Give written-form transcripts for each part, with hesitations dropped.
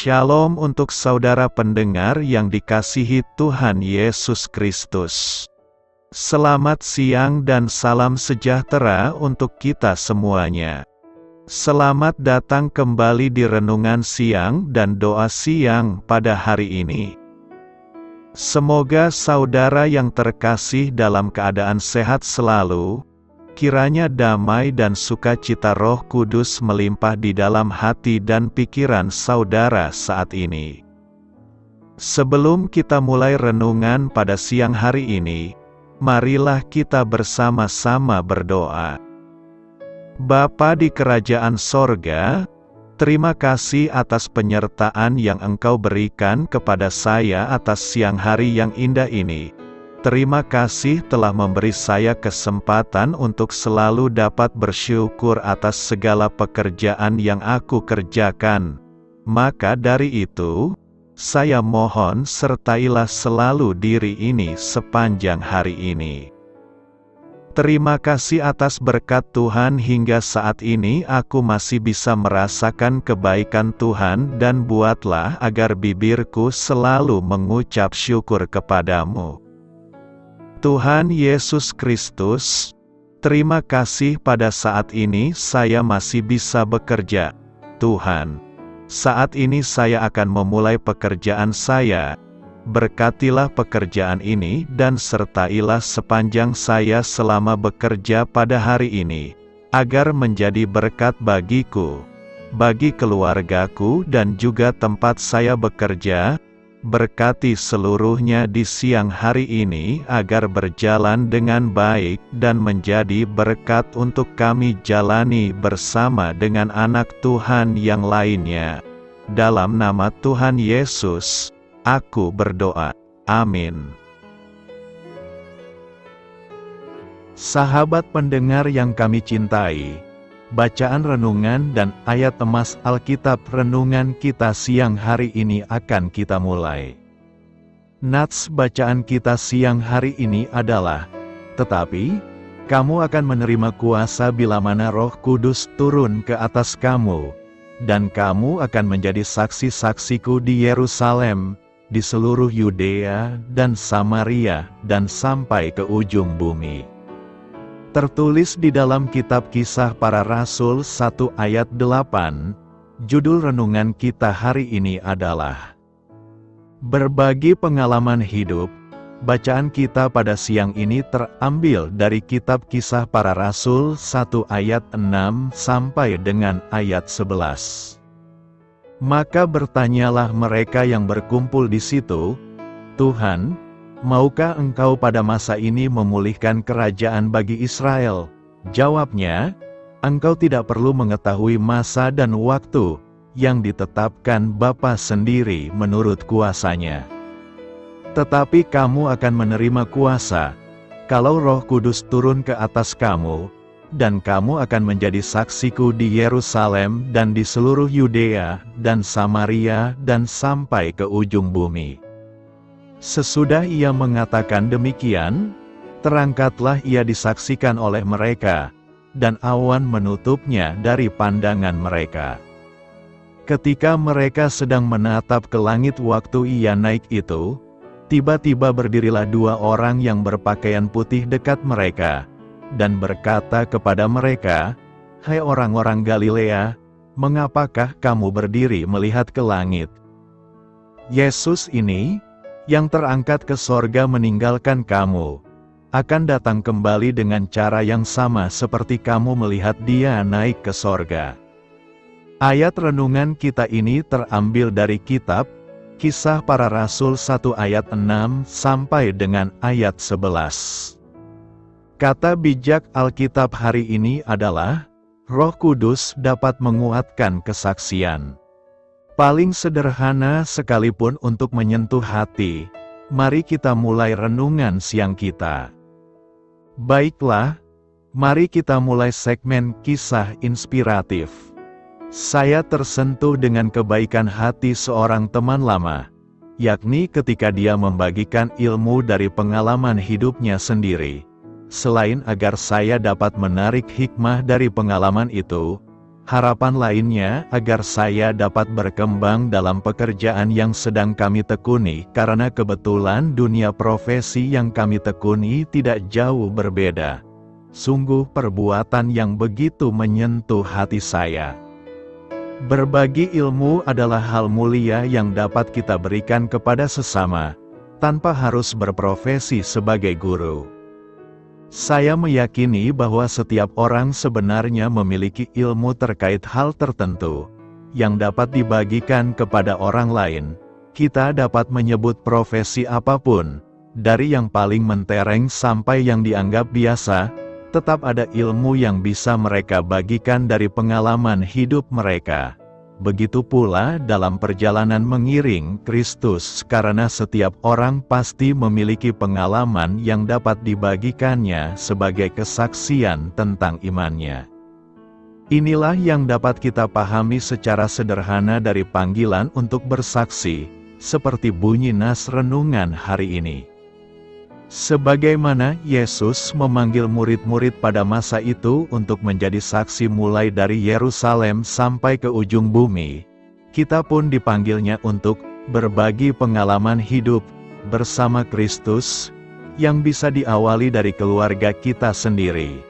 Shalom untuk saudara pendengar yang dikasihi Tuhan Yesus Kristus. Selamat siang dan salam sejahtera untuk kita semuanya. Selamat datang kembali di renungan siang dan doa siang pada hari ini. Semoga saudara yang terkasih dalam keadaan sehat selalu. Kiranya damai dan sukacita Roh Kudus melimpah di dalam hati dan pikiran saudara saat ini. Sebelum kita mulai renungan pada siang hari ini, marilah kita bersama-sama berdoa. Bapa di kerajaan sorga, terima kasih atas penyertaan yang Engkau berikan kepada saya atas siang hari yang indah ini. Terima kasih telah memberi saya kesempatan untuk selalu dapat bersyukur atas segala pekerjaan yang aku kerjakan. Maka dari itu, saya mohon sertailah selalu diri ini sepanjang hari ini. Terima kasih atas berkat Tuhan hingga saat ini aku masih bisa merasakan kebaikan Tuhan dan buatlah agar bibirku selalu mengucap syukur kepadamu. Tuhan Yesus Kristus, terima kasih pada saat ini saya masih bisa bekerja. Tuhan, saat ini saya akan memulai pekerjaan saya. Berkatilah pekerjaan ini dan sertailah sepanjang saya selama bekerja pada hari ini, agar menjadi berkat bagiku, bagi keluargaku dan juga tempat saya bekerja. Berkati seluruhnya di siang hari ini agar berjalan dengan baik dan menjadi berkat untuk kami jalani bersama dengan anak Tuhan yang lainnya. Dalam nama Tuhan Yesus, aku berdoa. Amin. Sahabat pendengar yang kami cintai, bacaan renungan dan ayat emas Alkitab renungan kita siang hari ini akan kita mulai. Nats bacaan kita siang hari ini adalah, tetapi, kamu akan menerima kuasa bila mana Roh Kudus turun ke atas kamu, dan kamu akan menjadi saksi-saksiku di Yerusalem, di seluruh Yudea dan Samaria, dan sampai ke ujung bumi. Tertulis di dalam kitab Kisah Para Rasul 1 ayat 8, judul renungan kita hari ini adalah Berbagi Pengalaman Hidup. Bacaan kita pada siang ini terambil dari kitab Kisah Para Rasul 1 ayat 6 sampai dengan ayat 11. Maka bertanyalah mereka yang berkumpul di situ, Tuhan, maukah Engkau pada masa ini memulihkan kerajaan bagi Israel? Jawabnya, Engkau tidak perlu mengetahui masa dan waktu yang ditetapkan Bapa sendiri menurut kuasanya. Tetapi kamu akan menerima kuasa, kalau Roh Kudus turun ke atas kamu, dan kamu akan menjadi saksiku di Yerusalem dan di seluruh Yudea dan Samaria dan sampai ke ujung bumi. Sesudah ia mengatakan demikian, terangkatlah ia disaksikan oleh mereka, dan awan menutupnya dari pandangan mereka. Ketika mereka sedang menatap ke langit waktu ia naik itu, tiba-tiba berdirilah dua orang yang berpakaian putih dekat mereka, dan berkata kepada mereka, "Hai orang-orang Galilea, mengapakah kamu berdiri melihat ke langit? Yesus ini, yang terangkat ke sorga meninggalkan kamu, akan datang kembali dengan cara yang sama seperti kamu melihat dia naik ke sorga." Ayat renungan kita ini terambil dari kitab Kisah Para Rasul 1 ayat 6 sampai dengan ayat 11. Kata bijak Alkitab hari ini adalah, Roh Kudus dapat menguatkan kesaksian. Paling sederhana sekalipun untuk menyentuh hati, mari kita mulai renungan siang kita. Baiklah, mari kita mulai segmen kisah inspiratif. Saya tersentuh dengan kebaikan hati seorang teman lama, yakni ketika dia membagikan ilmu dari pengalaman hidupnya sendiri. Selain agar saya dapat menarik hikmah dari pengalaman itu, Harapan lainnya agar saya dapat berkembang dalam pekerjaan yang sedang kami tekuni, karena kebetulan dunia profesi yang kami tekuni tidak jauh berbeda. Sungguh perbuatan yang begitu menyentuh hati saya. Berbagi ilmu adalah hal mulia yang dapat kita berikan kepada sesama, tanpa harus berprofesi sebagai guru. Saya meyakini bahwa setiap orang sebenarnya memiliki ilmu terkait hal tertentu, yang dapat dibagikan kepada orang lain. Kita dapat menyebut profesi apapun, dari yang paling mentereng sampai yang dianggap biasa, tetap ada ilmu yang bisa mereka bagikan dari pengalaman hidup mereka. Begitu pula dalam perjalanan mengiring Kristus, karena setiap orang pasti memiliki pengalaman yang dapat dibagikannya sebagai kesaksian tentang imannya. Inilah yang dapat kita pahami secara sederhana dari panggilan untuk bersaksi, seperti bunyi nas renungan hari ini. Sebagaimana Yesus memanggil murid-murid pada masa itu untuk menjadi saksi mulai dari Yerusalem sampai ke ujung bumi, kita pun dipanggilnya untuk berbagi pengalaman hidup bersama Kristus, yang bisa diawali dari keluarga kita sendiri.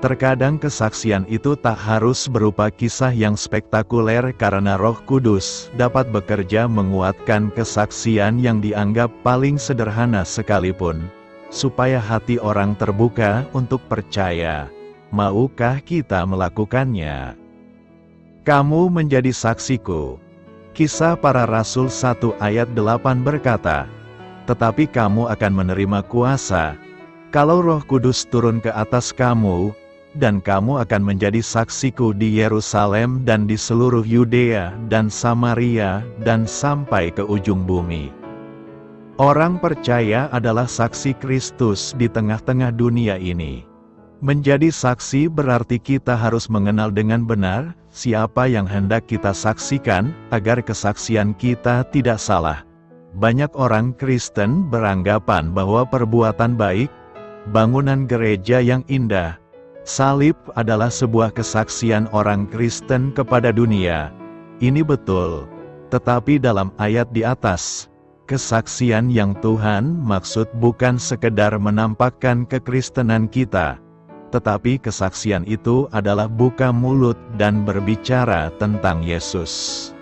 Terkadang kesaksian itu tak harus berupa kisah yang spektakuler, karena Roh Kudus dapat bekerja menguatkan kesaksian yang dianggap paling sederhana sekalipun, supaya hati orang terbuka untuk percaya. Maukah kita melakukannya? Kamu menjadi saksiku. Kisah Para Rasul 1 ayat 8 berkata, "Tetapi kamu akan menerima kuasa, kalau Roh Kudus turun ke atas kamu, dan kamu akan menjadi saksiku di Yerusalem dan di seluruh Yudea dan Samaria dan sampai ke ujung bumi." Orang percaya adalah saksi Kristus di tengah-tengah dunia ini. Menjadi saksi berarti kita harus mengenal dengan benar siapa yang hendak kita saksikan, agar kesaksian kita tidak salah. Banyak orang Kristen beranggapan bahwa perbuatan baik, bangunan gereja yang indah, salib adalah sebuah kesaksian orang Kristen kepada dunia. Ini betul, tetapi dalam ayat di atas, kesaksian yang Tuhan maksud bukan sekedar menampakkan kekristenan kita, tetapi kesaksian itu adalah buka mulut dan berbicara tentang Yesus.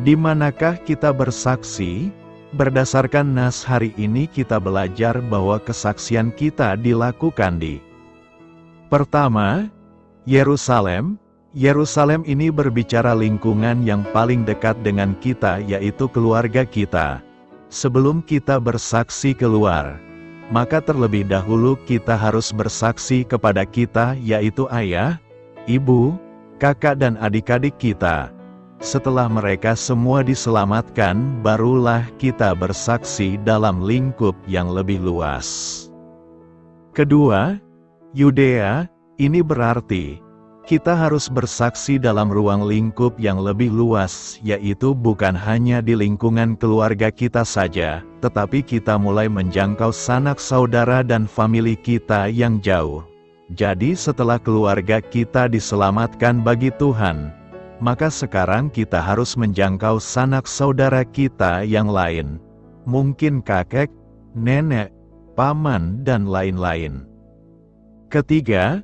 Di manakah kita bersaksi? Berdasarkan nas hari ini kita belajar bahwa kesaksian kita dilakukan di pertama, Yerusalem. Yerusalem ini berbicara lingkungan yang paling dekat dengan kita, yaitu keluarga kita. Sebelum kita bersaksi keluar, maka terlebih dahulu kita harus bersaksi kepada kita, yaitu ayah, ibu, kakak dan adik-adik kita. Setelah mereka semua diselamatkan, barulah kita bersaksi dalam lingkup yang lebih luas. Kedua, Yudea, ini berarti kita harus bersaksi dalam ruang lingkup yang lebih luas, yaitu bukan hanya di lingkungan keluarga kita saja, tetapi kita mulai menjangkau sanak saudara dan famili kita yang jauh. Jadi setelah keluarga kita diselamatkan bagi Tuhan, maka sekarang kita harus menjangkau sanak saudara kita yang lain. Mungkin kakek, nenek, paman, dan lain-lain. Ketiga,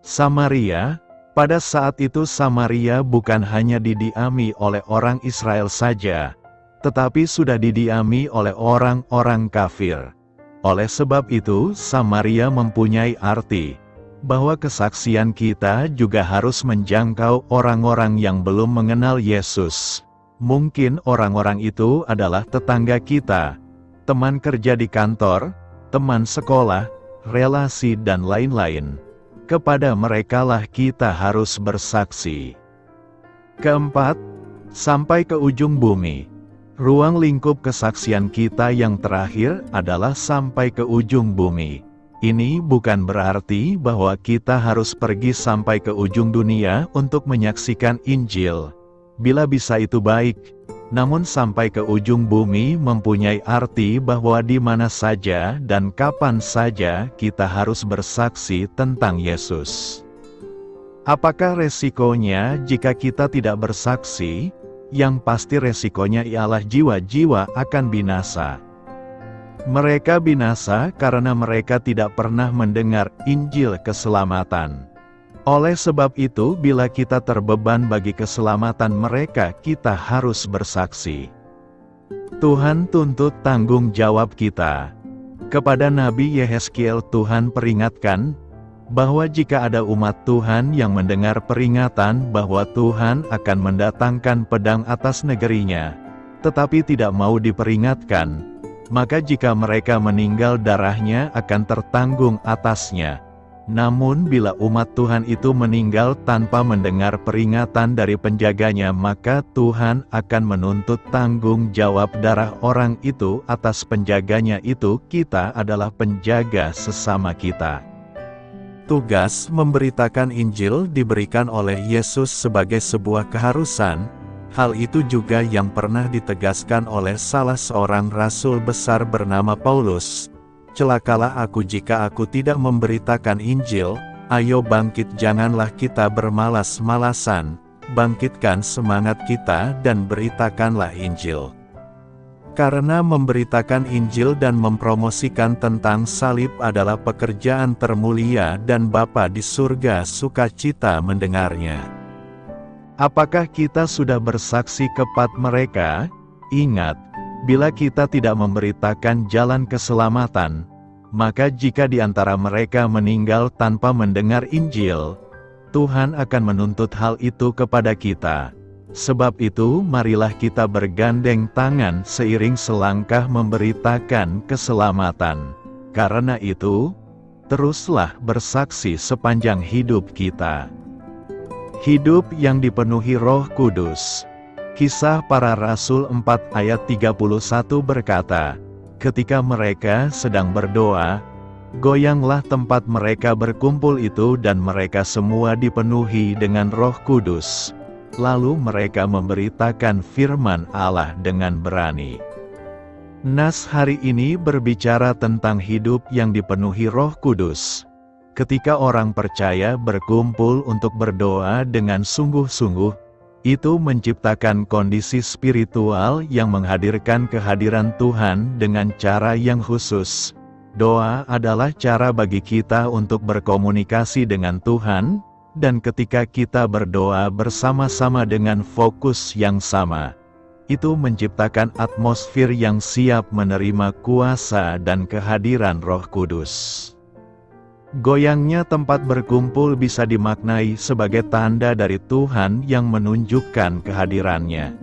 Samaria. Pada saat itu Samaria bukan hanya didiami oleh orang Israel saja, tetapi sudah didiami oleh orang-orang kafir. Oleh sebab itu, Samaria mempunyai arti bahwa kesaksian kita juga harus menjangkau orang-orang yang belum mengenal Yesus. Mungkin orang-orang itu adalah tetangga kita, teman kerja di kantor, teman sekolah, relasi dan lain-lain. Kepada merekalah kita harus bersaksi. Keempat, sampai ke ujung bumi. Ruang lingkup kesaksian kita yang terakhir adalah sampai ke ujung bumi. Ini bukan berarti bahwa kita harus pergi sampai ke ujung dunia untuk menyaksikan Injil. Bila bisa itu baik, namun sampai ke ujung bumi mempunyai arti bahwa di mana saja dan kapan saja kita harus bersaksi tentang Yesus. Apakah resikonya jika kita tidak bersaksi? Yang pasti resikonya ialah jiwa-jiwa akan binasa. Mereka binasa karena mereka tidak pernah mendengar Injil keselamatan. Oleh sebab itu, bila kita terbeban bagi keselamatan mereka, kita harus bersaksi. Tuhan tuntut tanggung jawab kita. Kepada Nabi Yehezkiel Tuhan peringatkan, bahwa jika ada umat Tuhan yang mendengar peringatan bahwa Tuhan akan mendatangkan pedang atas negerinya, tetapi tidak mau diperingatkan, maka jika mereka meninggal darahnya akan tertanggung atasnya. Namun bila umat Tuhan itu meninggal tanpa mendengar peringatan dari penjaganya, maka Tuhan akan menuntut tanggung jawab darah orang itu atas penjaganya itu. Kita adalah penjaga sesama kita. Tugas memberitakan Injil diberikan oleh Yesus sebagai sebuah keharusan. Hal itu juga yang pernah ditegaskan oleh salah seorang rasul besar bernama Paulus. Celakalah aku jika aku tidak memberitakan Injil. Ayo bangkit, janganlah kita bermalas-malasan. Bangkitkan semangat kita dan beritakanlah Injil. Karena memberitakan Injil dan mempromosikan tentang salib adalah pekerjaan termulia dan Bapa di surga sukacita mendengarnya. Apakah kita sudah bersaksi kepada mereka? Ingat, bila kita tidak memberitakan jalan keselamatan, maka jika di antara mereka meninggal tanpa mendengar Injil, Tuhan akan menuntut hal itu kepada kita. Sebab itu, marilah kita bergandeng tangan seiring selangkah memberitakan keselamatan. Karena itu, teruslah bersaksi sepanjang hidup kita. Hidup yang dipenuhi Roh Kudus. Kisah Para Rasul 4 ayat 31 berkata, ketika mereka sedang berdoa, goyanglah tempat mereka berkumpul itu dan mereka semua dipenuhi dengan Roh Kudus. Lalu mereka memberitakan firman Allah dengan berani. Nas hari ini berbicara tentang hidup yang dipenuhi Roh Kudus. Ketika orang percaya berkumpul untuk berdoa dengan sungguh-sungguh, itu menciptakan kondisi spiritual yang menghadirkan kehadiran Tuhan dengan cara yang khusus. Doa adalah cara bagi kita untuk berkomunikasi dengan Tuhan, dan ketika kita berdoa bersama-sama dengan fokus yang sama, itu menciptakan atmosfer yang siap menerima kuasa dan kehadiran Roh Kudus. Goyangnya tempat berkumpul bisa dimaknai sebagai tanda dari Tuhan yang menunjukkan kehadirannya.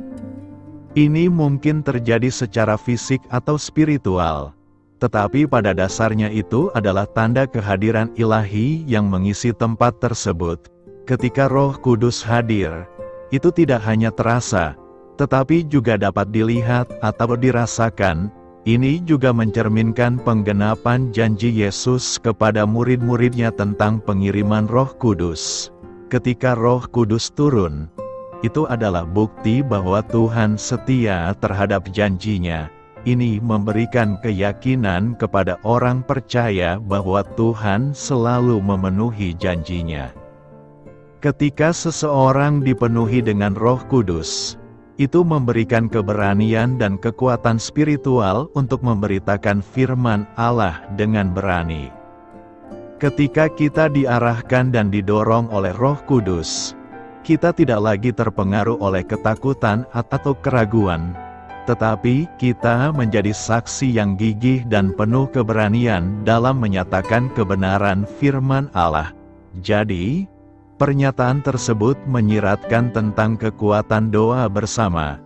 Ini mungkin terjadi secara fisik atau spiritual, tetapi pada dasarnya itu adalah tanda kehadiran ilahi yang mengisi tempat tersebut. Ketika Roh Kudus hadir, itu tidak hanya terasa, tetapi juga dapat dilihat atau dirasakan. Ini juga mencerminkan penggenapan janji Yesus kepada murid-muridnya tentang pengiriman Roh Kudus. Ketika Roh Kudus turun, itu adalah bukti bahwa Tuhan setia terhadap janjinya. Ini memberikan keyakinan kepada orang percaya bahwa Tuhan selalu memenuhi janjinya. Ketika seseorang dipenuhi dengan Roh Kudus, itu memberikan keberanian dan kekuatan spiritual untuk memberitakan firman Allah dengan berani. Ketika kita diarahkan dan didorong oleh Roh Kudus, kita tidak lagi terpengaruh oleh ketakutan atau keraguan, tetapi kita menjadi saksi yang gigih dan penuh keberanian dalam menyatakan kebenaran firman Allah. Jadi, pernyataan tersebut menyiratkan tentang kekuatan doa bersama,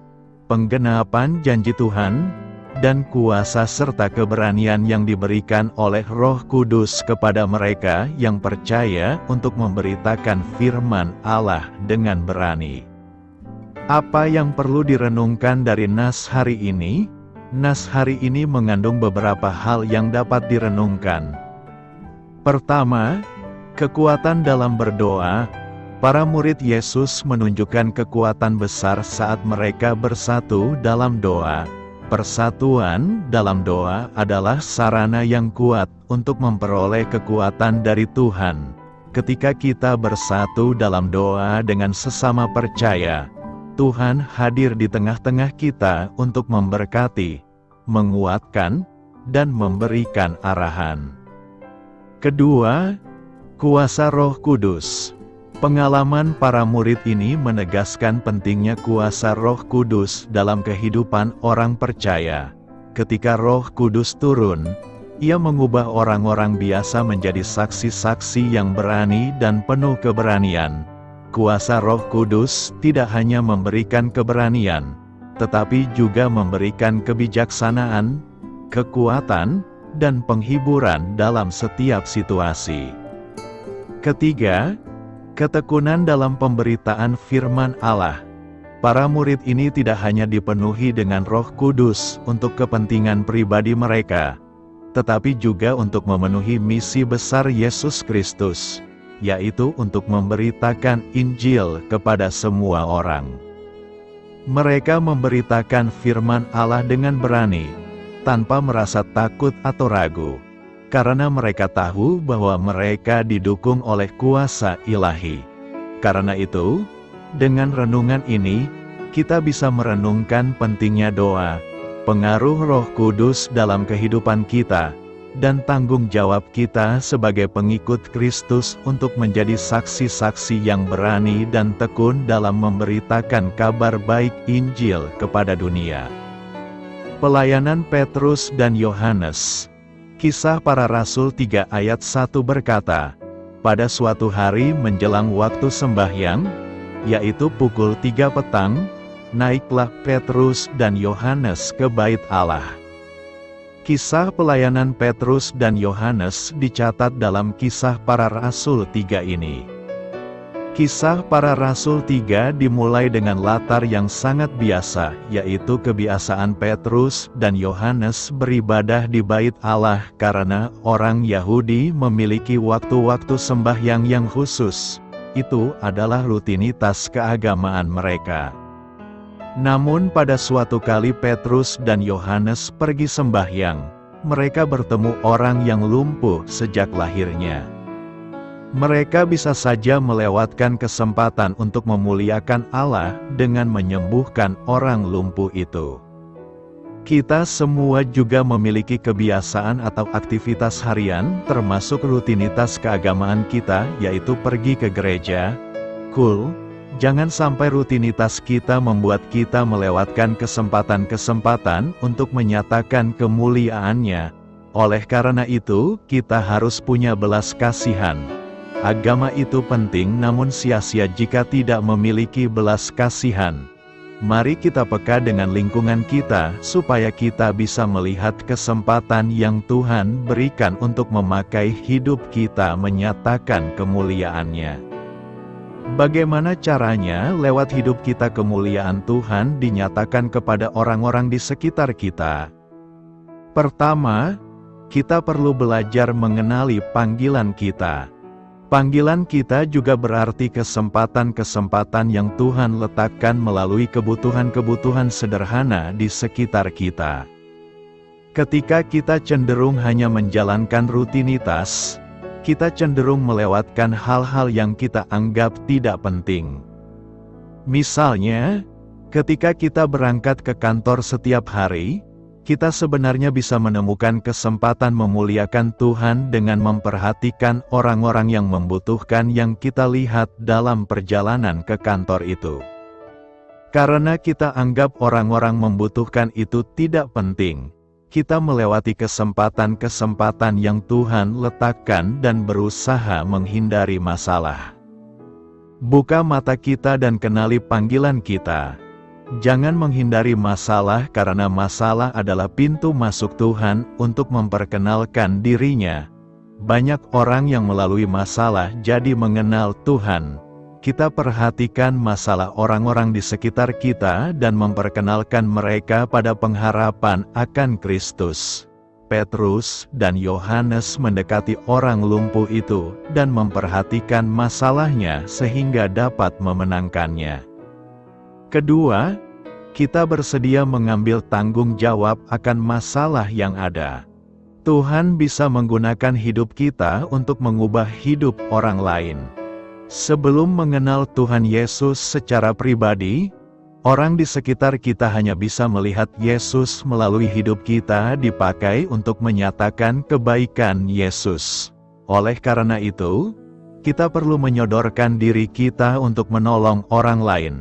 penggenapan janji Tuhan, dan kuasa serta keberanian yang diberikan oleh Roh Kudus kepada mereka yang percaya untuk memberitakan firman Allah dengan berani. Apa yang perlu direnungkan dari nas hari ini? Nas hari ini mengandung beberapa hal yang dapat direnungkan. Pertama, kekuatan dalam berdoa. Para murid Yesus menunjukkan kekuatan besar saat mereka bersatu dalam doa. Persatuan dalam doa adalah sarana yang kuat untuk memperoleh kekuatan dari Tuhan. ketika kita bersatu dalam doa dengan sesama percaya, Tuhan hadir di tengah-tengah kita untuk memberkati, menguatkan, dan memberikan arahan. Kedua, kuasa Roh Kudus. Pengalaman para murid ini menegaskan pentingnya kuasa Roh Kudus dalam kehidupan orang percaya. Ketika Roh Kudus turun, Ia mengubah orang-orang biasa menjadi saksi-saksi yang berani dan penuh keberanian. Kuasa Roh Kudus tidak hanya memberikan keberanian, tetapi juga memberikan kebijaksanaan, kekuatan, dan penghiburan dalam setiap situasi. Ketiga, ketekunan dalam pemberitaan firman Allah. Para murid ini tidak hanya dipenuhi dengan Roh Kudus untuk kepentingan pribadi mereka, tetapi juga untuk memenuhi misi besar Yesus Kristus, yaitu untuk memberitakan Injil kepada semua orang. Mereka memberitakan firman Allah dengan berani, tanpa merasa takut atau ragu, karena mereka tahu bahwa mereka didukung oleh kuasa ilahi. Karena itu, dengan renungan ini, kita bisa merenungkan pentingnya doa, pengaruh Roh Kudus dalam kehidupan kita, dan tanggung jawab kita sebagai pengikut Kristus untuk menjadi saksi-saksi yang berani dan tekun dalam memberitakan kabar baik Injil kepada dunia. Pelayanan Petrus dan Yohanes. Kisah Para Rasul 3 ayat 1 berkata, pada suatu hari menjelang waktu sembahyang, yaitu pukul 3 petang, naiklah Petrus dan Yohanes ke bait Allah. Kisah pelayanan Petrus dan Yohanes dicatat dalam Kisah Para Rasul 3 ini. Kisah Para Rasul 3 dimulai dengan latar yang sangat biasa, yaitu kebiasaan Petrus dan Yohanes beribadah di bait Allah karena orang Yahudi memiliki waktu-waktu sembahyang yang khusus. Itu adalah rutinitas keagamaan mereka. Namun pada suatu kali Petrus dan Yohanes pergi sembahyang, mereka bertemu orang yang lumpuh sejak lahirnya. Mereka bisa saja melewatkan kesempatan untuk memuliakan Allah dengan menyembuhkan orang lumpuh itu. Kita semua juga memiliki kebiasaan atau aktivitas harian, termasuk rutinitas keagamaan kita, yaitu pergi ke gereja. Jangan sampai rutinitas kita membuat kita melewatkan kesempatan-kesempatan untuk menyatakan kemuliaannya. Oleh karena itu, kita harus punya belas kasihan. Agama itu penting, namun sia-sia jika tidak memiliki belas kasihan. Mari kita peka dengan lingkungan kita, supaya kita bisa melihat kesempatan yang Tuhan berikan untuk memakai hidup kita menyatakan kemuliaan-Nya. Bagaimana caranya lewat hidup kita kemuliaan Tuhan dinyatakan kepada orang-orang di sekitar kita? Pertama, kita perlu belajar mengenali panggilan kita. Panggilan kita juga berarti kesempatan-kesempatan yang Tuhan letakkan melalui kebutuhan-kebutuhan sederhana di sekitar kita. Ketika kita cenderung hanya menjalankan rutinitas, kita cenderung melewatkan hal-hal yang kita anggap tidak penting. Misalnya, ketika kita berangkat ke kantor setiap hari, kita sebenarnya bisa menemukan kesempatan memuliakan Tuhan dengan memperhatikan orang-orang yang membutuhkan yang kita lihat dalam perjalanan ke kantor itu. Karena kita anggap orang-orang membutuhkan itu tidak penting, kita melewati kesempatan-kesempatan yang Tuhan letakkan dan berusaha menghindari masalah. Buka mata kita dan kenali panggilan kita. Jangan menghindari masalah, karena masalah adalah pintu masuk Tuhan untuk memperkenalkan diri-Nya. Banyak orang yang melalui masalah jadi mengenal Tuhan. Kita perhatikan masalah orang-orang di sekitar kita dan memperkenalkan mereka pada pengharapan akan Kristus. Petrus dan Yohanes mendekati orang lumpuh itu dan memperhatikan masalahnya sehingga dapat memenangkannya. Kedua, kita bersedia mengambil tanggung jawab akan masalah yang ada. Tuhan bisa menggunakan hidup kita untuk mengubah hidup orang lain. Sebelum mengenal Tuhan Yesus secara pribadi, orang di sekitar kita hanya bisa melihat Yesus melalui hidup kita dipakai untuk menyatakan kebaikan Yesus. Oleh karena itu, kita perlu menyodorkan diri kita untuk menolong orang lain.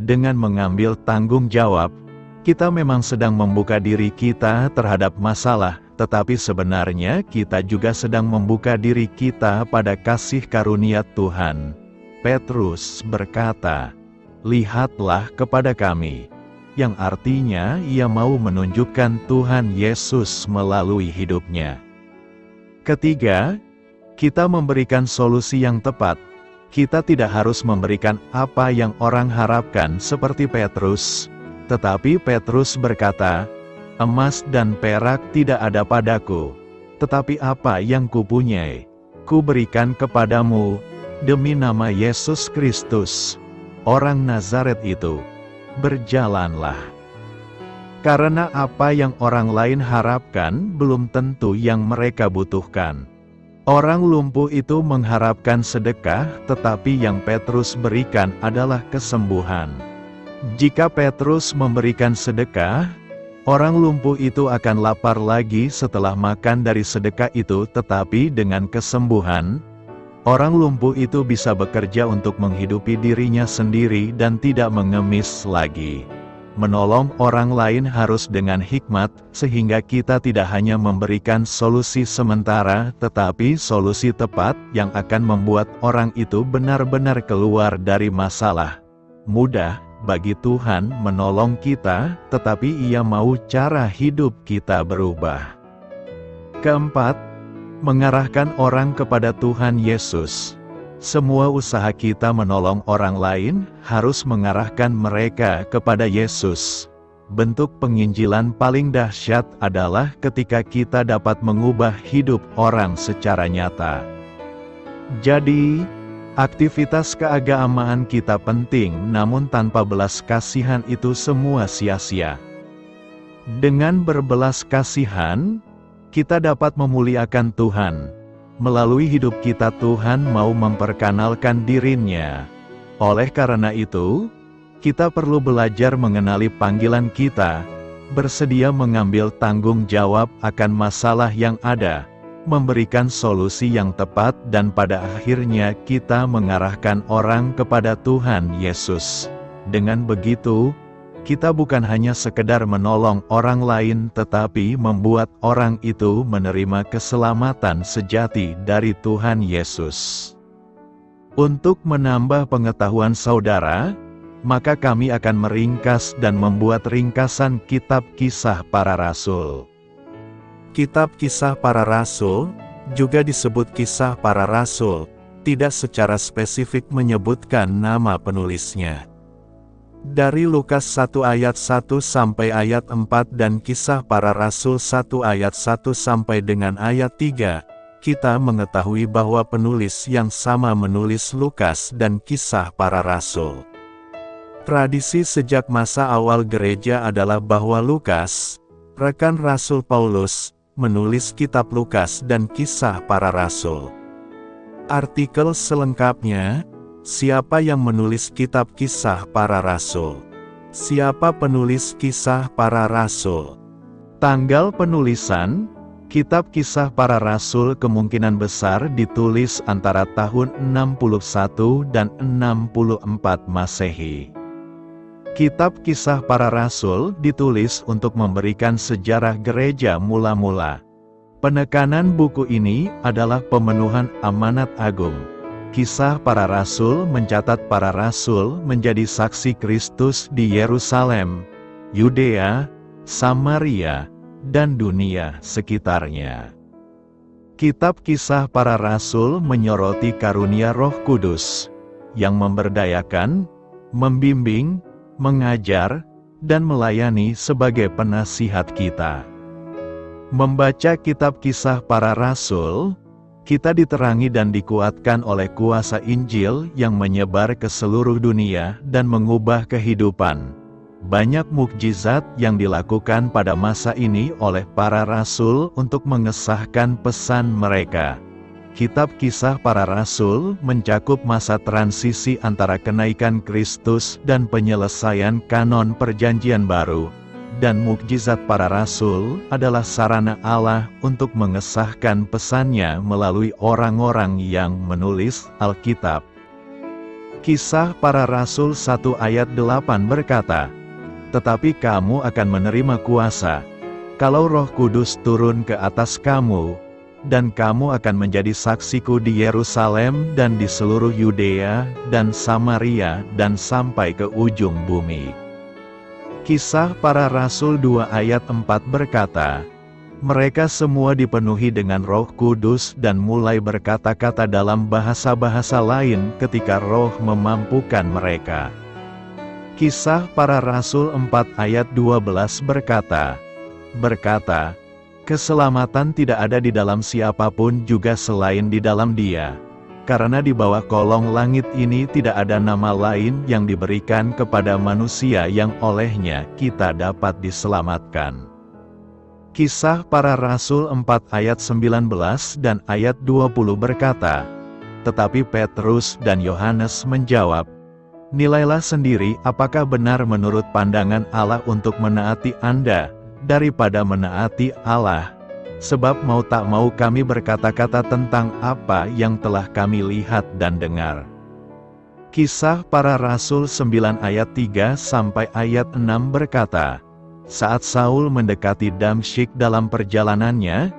Dengan mengambil tanggung jawab, kita memang sedang membuka diri kita terhadap masalah, tetapi sebenarnya kita juga sedang membuka diri kita pada kasih karunia Tuhan. Petrus berkata, "Lihatlah kepada kami," yang artinya ia mau menunjukkan Tuhan Yesus melalui hidupnya. Ketiga, kita memberikan solusi yang tepat. Kita tidak harus memberikan apa yang orang harapkan seperti Petrus, tetapi Petrus berkata, "Emas dan perak tidak ada padaku, tetapi apa yang kupunyai, kuberikan kepadamu, demi nama Yesus Kristus, orang Nazaret itu, berjalanlah." Karena apa yang orang lain harapkan belum tentu yang mereka butuhkan. Orang lumpuh itu mengharapkan sedekah, tetapi yang Petrus berikan adalah kesembuhan. Jika Petrus memberikan sedekah, orang lumpuh itu akan lapar lagi setelah makan dari sedekah itu, tetapi dengan kesembuhan, orang lumpuh itu bisa bekerja untuk menghidupi dirinya sendiri dan tidak mengemis lagi. Menolong orang lain harus dengan hikmat, sehingga kita tidak hanya memberikan solusi sementara, tetapi solusi tepat yang akan membuat orang itu benar-benar keluar dari masalah. Mudah bagi Tuhan menolong kita, tetapi Ia mau cara hidup kita berubah. Keempat, mengarahkan orang kepada Tuhan Yesus. Semua usaha kita menolong orang lain harus mengarahkan mereka kepada Yesus. Bentuk penginjilan paling dahsyat adalah ketika kita dapat mengubah hidup orang secara nyata. Jadi, aktivitas keagamaan kita penting, namun tanpa belas kasihan itu semua sia-sia. Dengan berbelas kasihan, kita dapat memuliakan Tuhan. Melalui hidup kita Tuhan mau memperkenalkan dirinya. Oleh karena itu, kita perlu belajar mengenali panggilan kita, bersedia mengambil tanggung jawab akan masalah yang ada, memberikan solusi yang tepat, dan pada akhirnya kita mengarahkan orang kepada Tuhan Yesus. Dengan begitu, kita bukan hanya sekedar menolong orang lain, tetapi membuat orang itu menerima keselamatan sejati dari Tuhan Yesus. Untuk menambah pengetahuan saudara, maka kami akan meringkas dan membuat ringkasan Kitab Kisah Para Rasul. Kitab Kisah Para Rasul, juga disebut Kisah Para Rasul, tidak secara spesifik menyebutkan nama penulisnya. Dari Lukas 1 ayat 1 sampai ayat 4 dan Kisah Para Rasul 1 ayat 1 sampai dengan ayat 3, kita mengetahui bahwa penulis yang sama menulis Lukas dan Kisah Para Rasul. Tradisi sejak masa awal gereja adalah bahwa Lukas, rekan Rasul Paulus, menulis kitab Lukas dan Kisah Para Rasul. Artikel selengkapnya, siapa yang menulis kitab Kisah Para Rasul? Siapa penulis Kisah Para Rasul? Tanggal penulisan, Kitab Kisah Para Rasul kemungkinan besar ditulis antara tahun 61 dan 64 Masehi. Kitab Kisah Para Rasul ditulis untuk memberikan sejarah gereja mula-mula. Penekanan buku ini adalah pemenuhan amanat agung. Kisah Para Rasul mencatat para rasul menjadi saksi Kristus di Yerusalem, Yudea, Samaria, dan dunia sekitarnya. Kitab Kisah Para Rasul menyoroti karunia Roh Kudus, yang memberdayakan, membimbing, mengajar, dan melayani sebagai penasihat kita. Membaca Kitab Kisah Para Rasul, kita diterangi dan dikuatkan oleh kuasa Injil yang menyebar ke seluruh dunia dan mengubah kehidupan. Banyak mukjizat yang dilakukan pada masa ini oleh para rasul untuk mengesahkan pesan mereka. Kitab Kisah Para Rasul mencakup masa transisi antara kenaikan Kristus dan penyelesaian kanon Perjanjian Baru, dan mukjizat para rasul adalah sarana Allah untuk mengesahkan pesannya melalui orang-orang yang menulis Alkitab. Kisah Para Rasul 1 ayat 8 berkata, "Tetapi kamu akan menerima kuasa, kalau Roh Kudus turun ke atas kamu, dan kamu akan menjadi saksiku di Yerusalem dan di seluruh Yudea dan Samaria dan sampai ke ujung bumi." Kisah Para Rasul 2 ayat 4 berkata, "Mereka semua dipenuhi dengan Roh Kudus dan mulai berkata-kata dalam bahasa-bahasa lain ketika Roh memampukan mereka." Kisah Para Rasul 4 ayat 12 berkata, "Keselamatan tidak ada di dalam siapapun juga selain di dalam Dia, karena di bawah kolong langit ini tidak ada nama lain yang diberikan kepada manusia yang olehnya kita dapat diselamatkan." Kisah Para Rasul 4 ayat 19 dan ayat 20 berkata, "Tetapi Petrus dan Yohanes menjawab, 'Nilailah sendiri apakah benar menurut pandangan Allah untuk menaati Anda, daripada menaati Allah. Sebab mau tak mau kami berkata-kata tentang apa yang telah kami lihat dan dengar.'" Kisah Para Rasul 9 ayat 3 sampai ayat 6 berkata, "Saat Saul mendekati Damsyik dalam perjalanannya,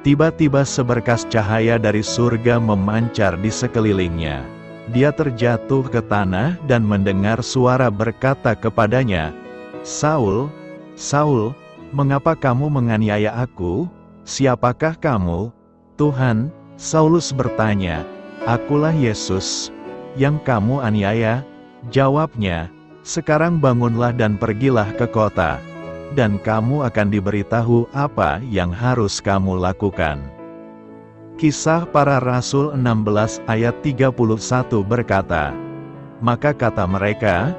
tiba-tiba seberkas cahaya dari surga memancar di sekelilingnya. Dia terjatuh ke tanah dan mendengar suara berkata kepadanya, 'Saul, Saul, mengapa kamu menganiaya aku? Siapakah kamu?' 'Tuhan,' Saulus bertanya, 'Akulah Yesus, yang kamu aniaya.' Jawabnya, 'Sekarang bangunlah dan pergilah ke kota, dan kamu akan diberitahu apa yang harus kamu lakukan.'" Kisah Para Rasul 16 ayat 31 berkata, "Maka kata mereka,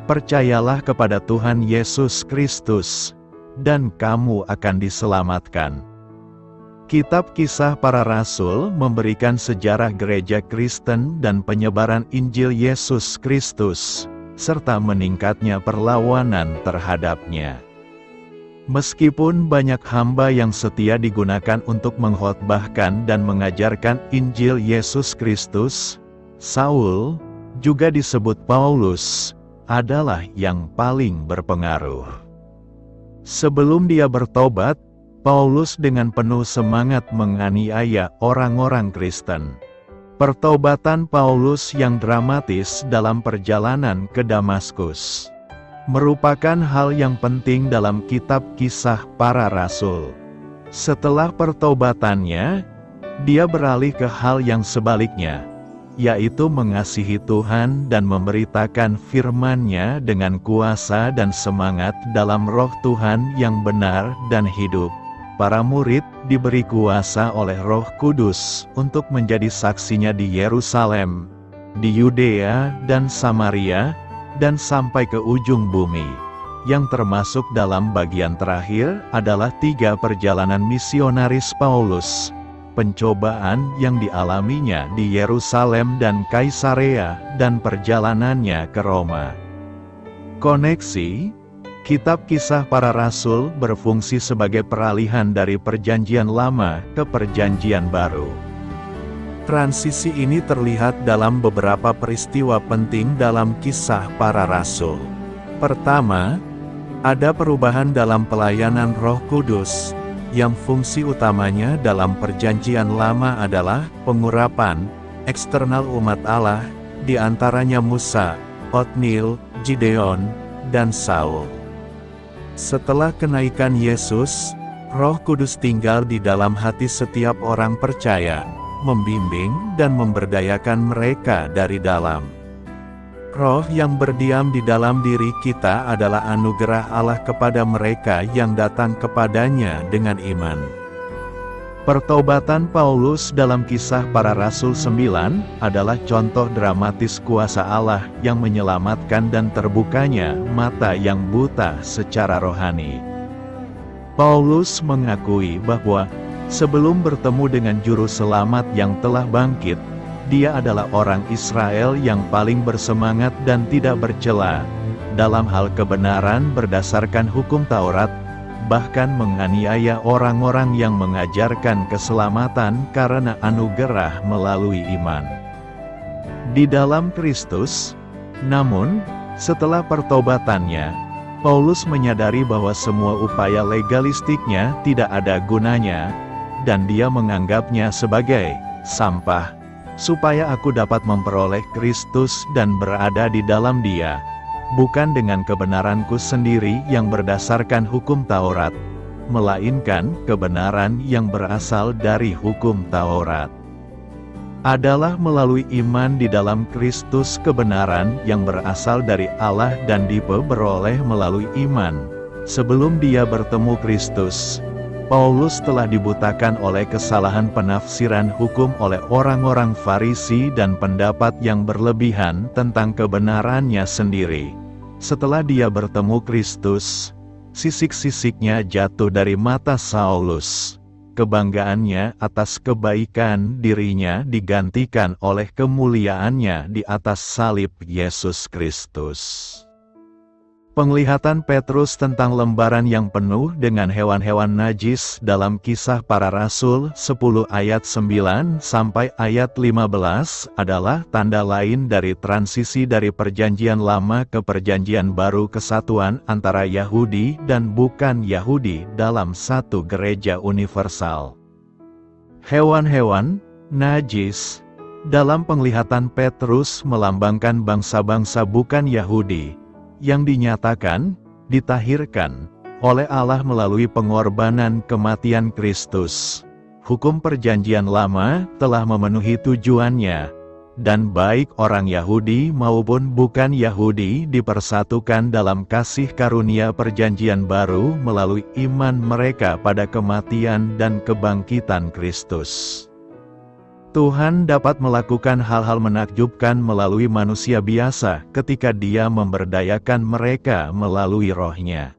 'Percayalah kepada Tuhan Yesus Kristus, dan kamu akan diselamatkan.'" Kitab Kisah Para Rasul memberikan sejarah gereja Kristen dan penyebaran Injil Yesus Kristus, serta meningkatnya perlawanan terhadapnya. Meskipun banyak hamba yang setia digunakan untuk mengkhotbahkan dan mengajarkan Injil Yesus Kristus, Saul, juga disebut Paulus, adalah yang paling berpengaruh. Sebelum dia bertobat, Paulus dengan penuh semangat menganiaya orang-orang Kristen. Pertobatan Paulus yang dramatis dalam perjalanan ke Damaskus merupakan hal yang penting dalam kitab Kisah Para Rasul. Setelah pertobatannya, dia beralih ke hal yang sebaliknya, yaitu mengasihi Tuhan dan memberitakan firman-Nya dengan kuasa dan semangat dalam Roh Tuhan yang benar dan hidup. Para murid diberi kuasa oleh Roh Kudus untuk menjadi saksinya di Yerusalem, di Yudea dan Samaria, dan sampai ke ujung bumi. Yang termasuk dalam bagian terakhir adalah 3 perjalanan misionaris Paulus, pencobaan yang dialaminya di Yerusalem dan Kaisarea, dan perjalanannya ke Roma. Koneksi: Kitab Kisah Para Rasul berfungsi sebagai peralihan dari Perjanjian Lama ke Perjanjian Baru. Transisi ini terlihat dalam beberapa peristiwa penting dalam Kisah Para Rasul. Pertama, ada perubahan dalam pelayanan Roh Kudus, yang fungsi utamanya dalam Perjanjian Lama adalah pengurapan eksternal umat Allah, di antaranya Musa, Otniel, Gideon, dan Saul. Setelah kenaikan Yesus, Roh Kudus tinggal di dalam hati setiap orang percaya, membimbing dan memberdayakan mereka dari dalam. Roh yang berdiam di dalam diri kita adalah anugerah Allah kepada mereka yang datang kepadanya dengan iman. Pertobatan Paulus dalam Kisah Para Rasul 9 adalah contoh dramatis kuasa Allah yang menyelamatkan dan terbukanya mata yang buta secara rohani. Paulus mengakui bahwa sebelum bertemu dengan Juru Selamat yang telah bangkit, dia adalah orang Israel yang paling bersemangat dan tidak bercela dalam hal kebenaran berdasarkan hukum Taurat, bahkan menganiaya orang-orang yang mengajarkan keselamatan karena anugerah melalui iman di dalam Kristus. Namun, setelah pertobatannya, Paulus menyadari bahwa semua upaya legalistiknya tidak ada gunanya, dan dia menganggapnya sebagai sampah, supaya aku dapat memperoleh Kristus dan berada di dalam Dia, bukan dengan kebenaranku sendiri yang berdasarkan hukum Taurat, melainkan kebenaran yang berasal dari hukum Taurat. Adalah melalui iman di dalam Kristus kebenaran yang berasal dari Allah dan diperoleh melalui iman. Sebelum dia bertemu Kristus, Paulus telah dibutakan oleh kesalahan penafsiran hukum oleh orang-orang Farisi dan pendapat yang berlebihan tentang kebenarannya sendiri. Setelah dia bertemu Kristus, sisik-sisiknya jatuh dari mata Saulus. Kebanggaannya atas kebaikan dirinya digantikan oleh kemuliaannya di atas salib Yesus Kristus. Penglihatan Petrus tentang lembaran yang penuh dengan hewan-hewan najis dalam Kisah Para Rasul 10 ayat 9 sampai ayat 15 adalah tanda lain dari transisi dari Perjanjian Lama ke Perjanjian Baru, kesatuan antara Yahudi dan bukan Yahudi dalam satu gereja universal. Hewan-hewan najis dalam penglihatan Petrus melambangkan bangsa-bangsa bukan Yahudi yang dinyatakan, ditahirkan oleh Allah melalui pengorbanan kematian Kristus. Hukum Perjanjian Lama telah memenuhi tujuannya, dan baik orang Yahudi maupun bukan Yahudi dipersatukan dalam kasih karunia Perjanjian Baru melalui iman mereka pada kematian dan kebangkitan Kristus. Tuhan dapat melakukan hal-hal menakjubkan melalui manusia biasa ketika Dia memberdayakan mereka melalui Roh-Nya.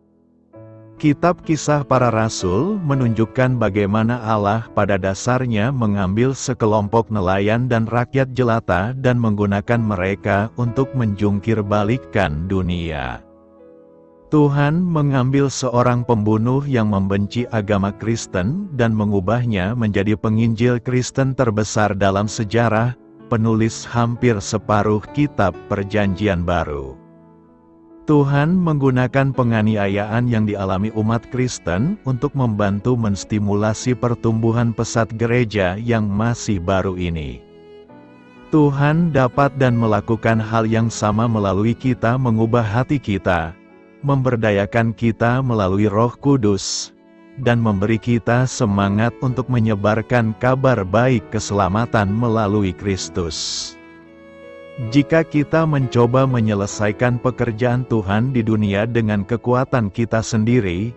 Kitab Kisah Para Rasul menunjukkan bagaimana Allah pada dasarnya mengambil sekelompok nelayan dan rakyat jelata dan menggunakan mereka untuk menjungkir balikkan dunia. Tuhan mengambil seorang pembunuh yang membenci agama Kristen dan mengubahnya menjadi penginjil Kristen terbesar dalam sejarah, penulis hampir separuh kitab Perjanjian Baru. Tuhan menggunakan penganiayaan yang dialami umat Kristen untuk membantu menstimulasi pertumbuhan pesat gereja yang masih baru ini. Tuhan dapat dan melakukan hal yang sama melalui kita, mengubah hati kita, memberdayakan kita melalui Roh Kudus, dan memberi kita semangat untuk menyebarkan kabar baik keselamatan melalui Kristus. Jika kita mencoba menyelesaikan pekerjaan Tuhan di dunia dengan kekuatan kita sendiri,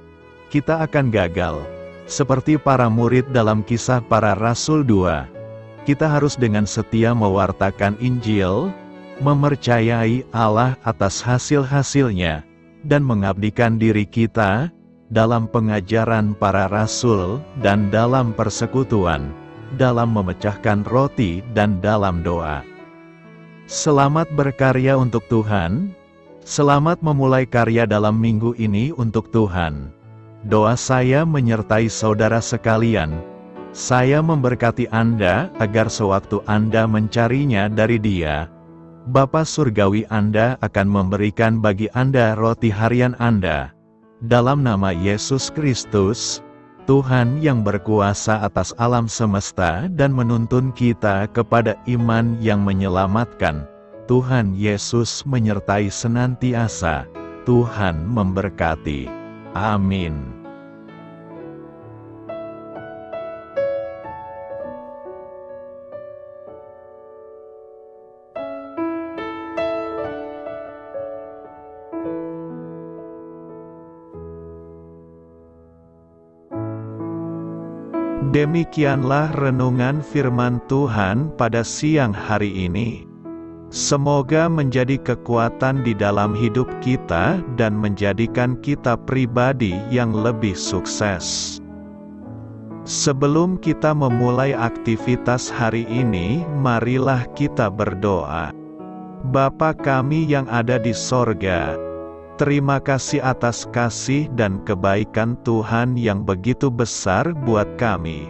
kita akan gagal. Seperti para murid dalam Kisah Para Rasul 2, kita harus dengan setia mewartakan Injil, mempercayai Allah atas hasil-hasilnya, dan mengabdikan diri kita dalam pengajaran para rasul dan dalam persekutuan, dalam memecahkan roti dan dalam doa. Selamat berkarya untuk Tuhan. Selamat memulai karya dalam minggu ini untuk Tuhan. Doa saya menyertai saudara sekalian. Saya memberkati Anda agar sewaktu Anda mencarinya dari Dia, Bapa Surgawi Anda akan memberikan bagi Anda roti harian Anda. Dalam nama Yesus Kristus, Tuhan yang berkuasa atas alam semesta dan menuntun kita kepada iman yang menyelamatkan, Tuhan Yesus menyertai senantiasa. Tuhan memberkati. Amin. Demikianlah renungan firman Tuhan pada siang hari ini. Semoga menjadi kekuatan di dalam hidup kita dan menjadikan kita pribadi yang lebih sukses. Sebelum kita memulai aktivitas hari ini, marilah kita berdoa. Bapa kami yang ada di sorga, terima kasih atas kasih dan kebaikan Tuhan yang begitu besar buat kami.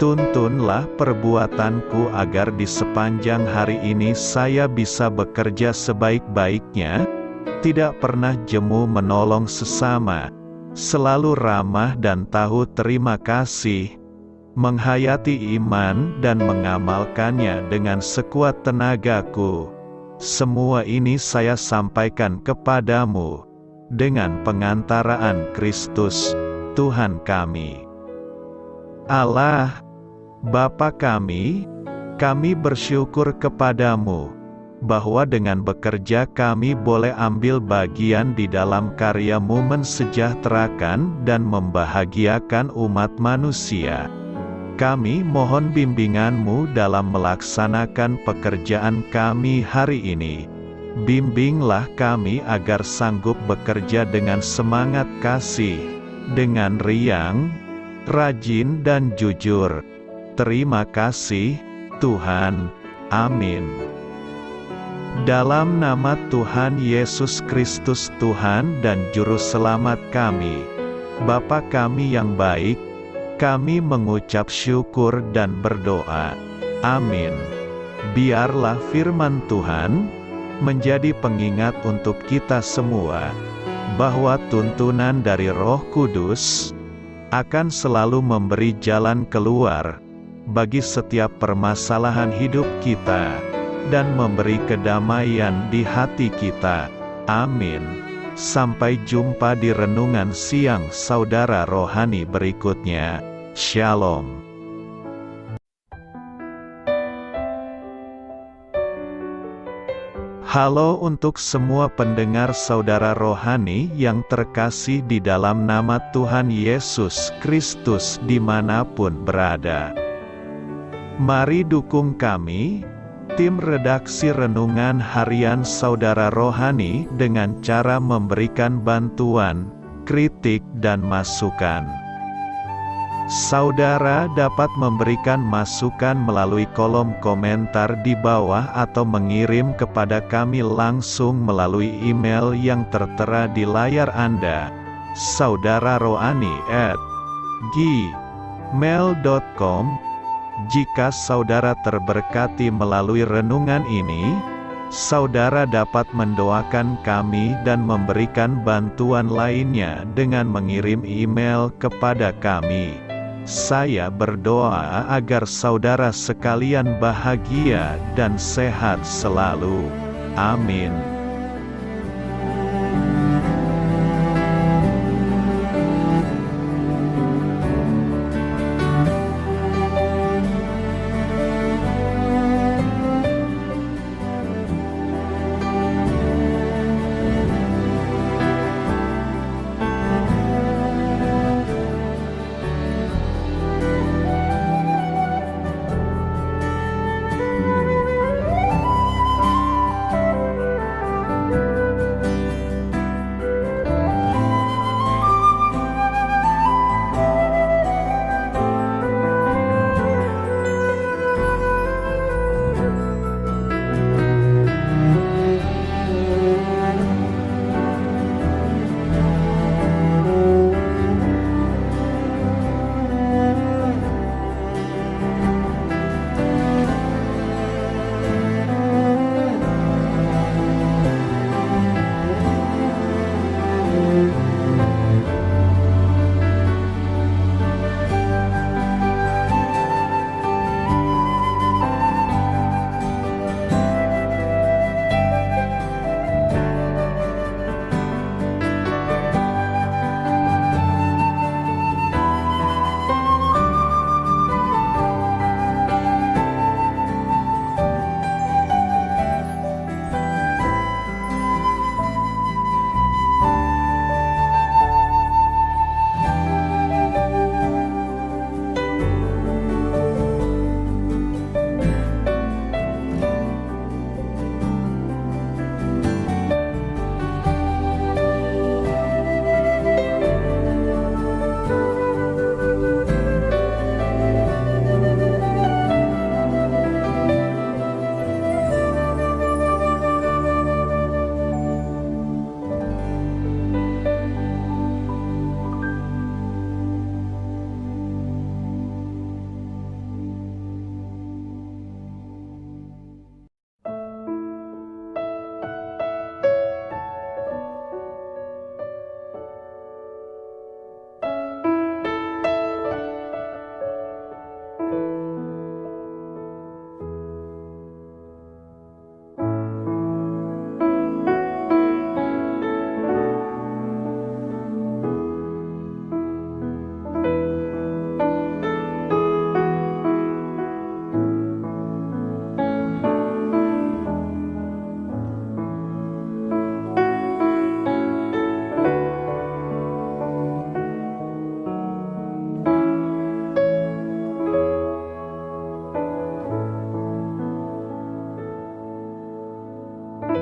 Tuntunlah perbuatanku agar di sepanjang hari ini saya bisa bekerja sebaik-baiknya, tidak pernah jemu menolong sesama, selalu ramah dan tahu terima kasih, menghayati iman dan mengamalkannya dengan sekuat tenagaku. Semua ini saya sampaikan kepadamu, dengan pengantaraan Kristus, Tuhan kami. Allah, Bapa kami bersyukur kepadamu, bahwa dengan bekerja kami boleh ambil bagian di dalam karya-Mu mensejahterakan dan membahagiakan umat manusia. Kami mohon bimbingan-Mu dalam melaksanakan pekerjaan kami hari ini. Bimbinglah kami agar sanggup bekerja dengan semangat kasih, dengan riang, rajin dan jujur. Terima kasih, Tuhan. Amin. Dalam nama Tuhan Yesus Kristus Tuhan dan Juru Selamat kami, Bapa kami yang baik, kami mengucap syukur dan berdoa. Amin. Biarlah firman Tuhan menjadi pengingat untuk kita semua, bahwa tuntunan dari Roh Kudus akan selalu memberi jalan keluar bagi setiap permasalahan hidup kita, dan memberi kedamaian di hati kita. Amin. Sampai jumpa di renungan siang saudara rohani berikutnya. Shalom. Halo untuk semua pendengar saudara rohani yang terkasih di dalam nama Tuhan Yesus Kristus dimanapun berada. Mari dukung kami, tim redaksi Renungan Harian Saudara Rohani dengan cara memberikan bantuan, kritik dan masukan. Saudara dapat memberikan masukan melalui kolom komentar di bawah atau mengirim kepada kami langsung melalui email yang tertera di layar Anda, saudararohani@gmail.com. Jika saudara terberkati melalui renungan ini, saudara dapat mendoakan kami dan memberikan bantuan lainnya dengan mengirim email kepada kami. Saya berdoa agar saudara sekalian bahagia dan sehat selalu. Amin.